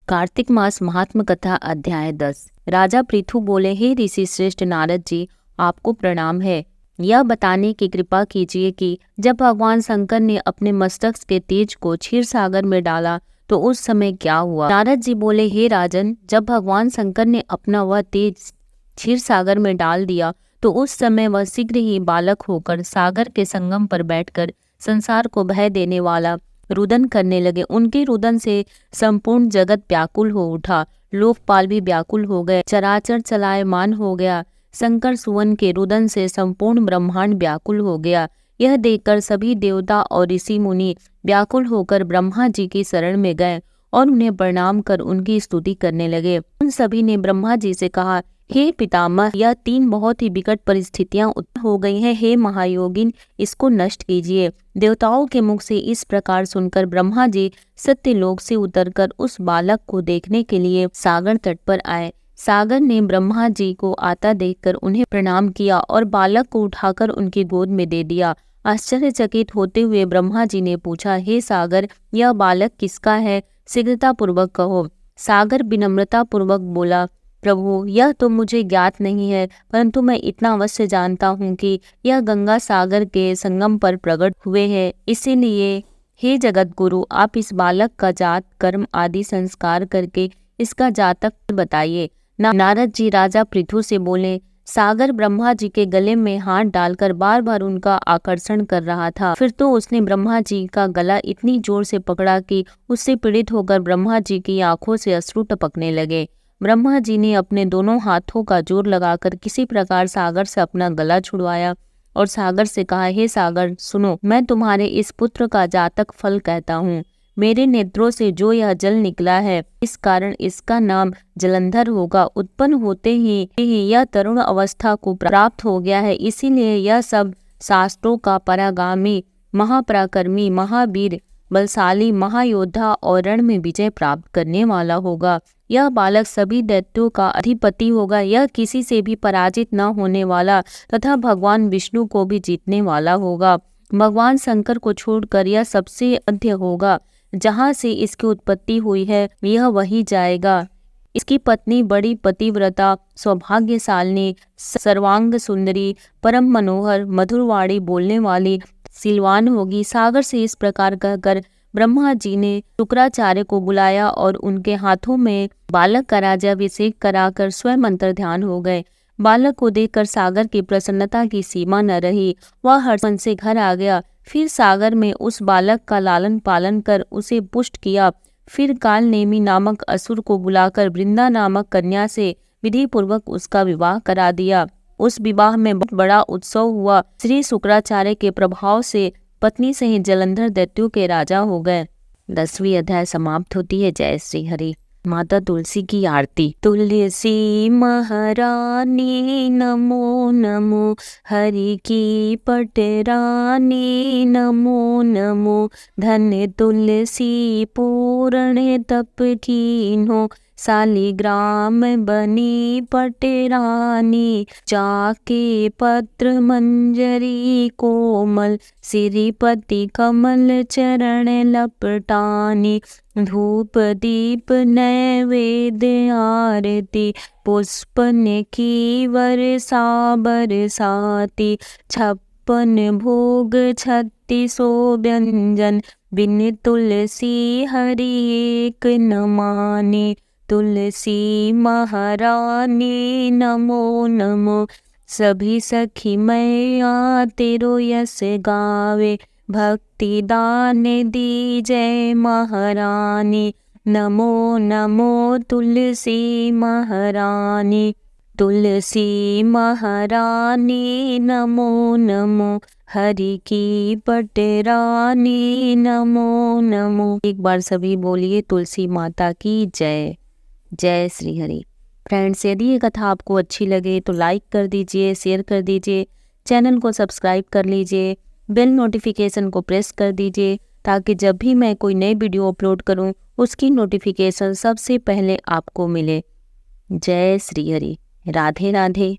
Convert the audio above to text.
कार्तिक मास महात्म कथा अध्याय 10। राजा पृथु बोले, हे ऋषि श्रेष्ठ नारद जी, आपको प्रणाम है। यह बताने की कृपा कीजिए कि जब भगवान शंकर ने अपने मस्तक के तेज को क्षीर सागर में डाला तो उस समय क्या हुआ। नारद जी बोले, हे राजन, जब भगवान शंकर ने अपना वह तेज क्षीर सागर में डाल दिया तो उस समय वह शीघ्र ही बालक होकर सागर के संगम पर बैठकर संसार को भय देने वाला रुदन करने लगे। उनके रुदन से संपूर्ण जगत व्याकुल हो उठा, लोकपाल भी व्याकुल हो गए, चराचर चलायमान हो गया। शंकर सुवन के रुदन से संपूर्ण ब्रह्मांड व्याकुल हो गया। यह देखकर सभी देवता और ऋषि मुनि व्याकुल होकर ब्रह्मा जी की शरण में गए और उन्हें प्रणाम कर उनकी स्तुति करने लगे। उन सभी ने ब्रह्मा जी से कहा, हे पितामह, यह 3 बहुत ही विकट परिस्थितियां उत्पन्न हो गई हैं। हे महायोगिन, इसको नष्ट कीजिए। देवताओं के मुख से इस प्रकार सुनकर ब्रह्मा जी सत्यलोक से उतरकर उस बालक को देखने के लिए सागर तट पर आए। सागर ने ब्रह्मा जी को आता देखकर उन्हें प्रणाम किया और बालक को उठाकर उनकी गोद में दे दिया। आश्चर्यचकित होते हुए ब्रह्मा जी ने पूछा, हे सागर, यह बालक किसका है? शीघ्रता पूर्वक कहो। सागर विनम्रता पूर्वक बोला, प्रभु, यह तो मुझे ज्ञात नहीं है, परंतु मैं इतना अवश्य जानता हूँ कि यह गंगा सागर के संगम पर प्रकट हुए हैं। इसीलिए हे जगत गुरु, आप इस बालक का जात कर्म आदि संस्कार करके इसका जातक बताइए। नारद जी राजा पृथु से बोले, सागर ब्रह्मा जी के गले में हाथ डालकर बार बार उनका आकर्षण कर रहा था। फिर तो उसने ब्रह्मा जी का गला इतनी जोर से पकड़ा कि उससे पीड़ित होकर ब्रह्मा जी की आंखों से अश्रु टपकने लगे। ब्रह्मा जी ने अपने दोनों हाथों का जोर लगाकर किसी प्रकार सागर से अपना गला छुड़वाया और सागर से कहा, हे सागर, सुनो, मैं तुम्हारे इस पुत्र का जातक फल कहता हूँ। मेरे नेत्रों से जो यह जल निकला है, इस कारण इसका नाम जलंधर होगा। उत्पन्न होते ही यह तरुण अवस्था को प्राप्त हो गया है, इसीलिए यह सब शास्त्रों का परागामी, महापराक्रमी, महावीर, बलशाली, महायोद्धा और रण में विजय प्राप्त करने वाला होगा। यह बालक सभी दैत्यों का अधिपति होगा। यह किसी से भी पराजित न होने वाला तथा भगवान विष्णु को भी जीतने वाला होगा। भगवान शंकर को छोड़कर यह सबसे अंत्य होगा। जहाँ से इसकी उत्पत्ति हुई है यह वही जाएगा। इसकी पत्नी बड़ी पतिव्रता, सौभाग्यशालिनी, सर्वांग सुंदरी, परम मनोहर, मधुरवाणी बोलने वाली सिलवान होगी। सागर से इस प्रकार कहकर ब्रह्मा जी ने शुक्राचार्य को बुलाया और उनके हाथों में बालक का राज्याभिषेक कराकर स्वयं अंतर ध्यान हो गए। बालक को देखकर सागर की प्रसन्नता की सीमा न रही। वह हर्षमन से घर आ गया। फिर सागर में उस बालक का लालन पालन कर उसे पुष्ट किया। फिर कालनेमी नामक असुर को बुलाकर वृंदा नामक कन्या से विधि पूर्वक उसका विवाह करा दिया। उस विवाह में बहुत बड़ा उत्सव हुआ। श्री शुक्राचार्य के प्रभाव से पत्नी सहित जलंधर दैत्यों के राजा हो गए। 10वीं अध्याय समाप्त होती है। जय श्री हरि। माता तुलसी की आरती। तुलसी महारानी नमो नमो, हरि की पटरानी नमो नमो, धन तुलसी पूर्ण तप कीन्हो, शालिग्राम बनी पटरानी, जाके पत्र मंजरी कोमल, श्रीपति कमल चरण लपटानी, धूप दीप नैवेद्य आरती, पुष्पन की वर्षा बरसाती, 56 भोग 36 व्यंजन, बिन तुलसी हरि एक न माने, तुलसी महारानी नमो नमो, सभी सखी मैया तेरो यश गावे, भक्ति दान दी जय महारानी, नमो नमो तुलसी महारानी, तुलसी महारानी नमो नमो, हरि की पटरानी नमो नमो। एक बार सभी बोलिए, तुलसी माता की जय। जय श्री हरि। फ्रेंड्स, यदि ये कथा आपको अच्छी लगे तो लाइक कर दीजिए, शेयर कर दीजिए, चैनल को सब्सक्राइब कर लीजिए, बेल नोटिफिकेशन को प्रेस कर दीजिए ताकि जब भी मैं कोई नई वीडियो अपलोड करूं उसकी नोटिफिकेशन सबसे पहले आपको मिले। जय श्री हरि। राधे राधे।